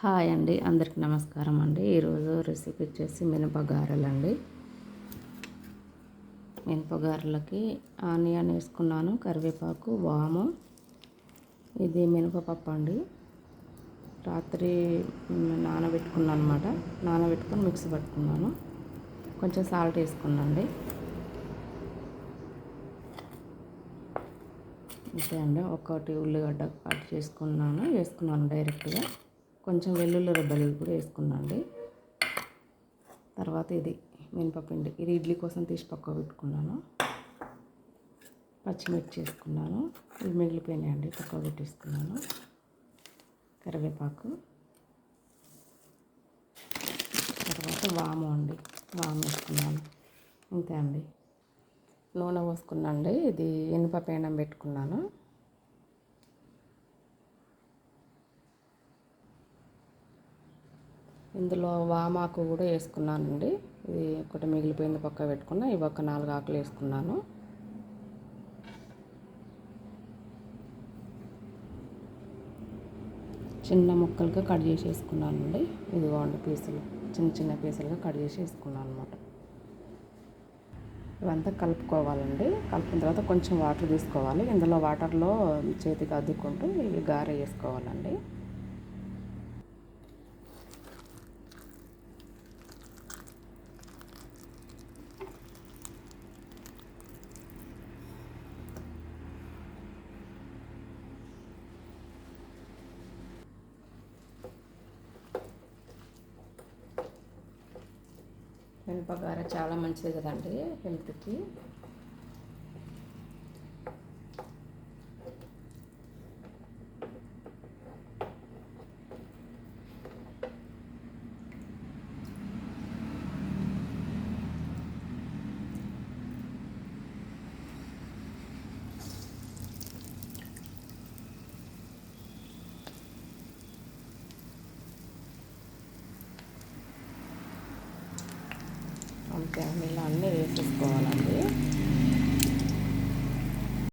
Hi అండి, అందరికి నమస్కారం అండి. ఈరోజు రెసిపీ వచ్చేసి మినపగారెలండి. మినపగారెలకి ఆనియన్ వేసుకున్నాను, కరివేపాకు, వాము. ఇది మినపపప్పు అండి. రాత్రి నానబెట్టుకున్నాను అనమాట. నానబెట్టుకొని మిక్సీ పట్టుకున్నాను. కొంచెం సాల్ట్ వేసుకున్నాండి. అంతే అండి. ఒకటి ఉల్లిగడ్డ కట్ వేసుకున్నాను డైరెక్ట్గా. కొంచెం వెల్లుల్లి రెబ్బలు కూడా వేసుకున్నాండి. తర్వాత ఇది మినపపిండి, ఇది ఇడ్లీ కోసం తీసి పక్క పెట్టుకున్నాను. పచ్చిమిర్చి వేసుకున్నాను, ఇవి మిగిలిపోయినాయండి, పక్క పెట్టేసుకున్నాను. కరివేపాకు, తర్వాత వాము అండి, వాము వేసుకున్నాను. అంతే అండి. నూనె పోసుకున్నాండి. ఇది ఇనుప పేనం పెట్టుకున్నాను. ఇందులో వామాకు కూడా వేసుకున్నానండి. ఇది ఒకటి మిగిలిపోయింది, పక్క పెట్టుకున్నా. ఇవి ఒక 4 ఆకులు వేసుకున్నాను. చిన్న ముక్కలుగా కట్ చేసి వేసుకున్నానండి. ఇదిగోండి పీసులు, చిన్న చిన్న పీసులుగా కట్ చేసి వేసుకున్నాను అనమాట. ఇవంతా కలుపుకోవాలండి. కలిపిన తర్వాత కొంచెం వాటర్ తీసుకోవాలి. ఇందులో వాటర్లో చేతికి అద్దుకుంటూ ఇవి గారె వేసుకోవాలండి. మినపగారె చాలా మంచిది కదండి హెల్త్కి. అంతే అండి, ఇలా అన్నీ వేసేసుకోవాలండి.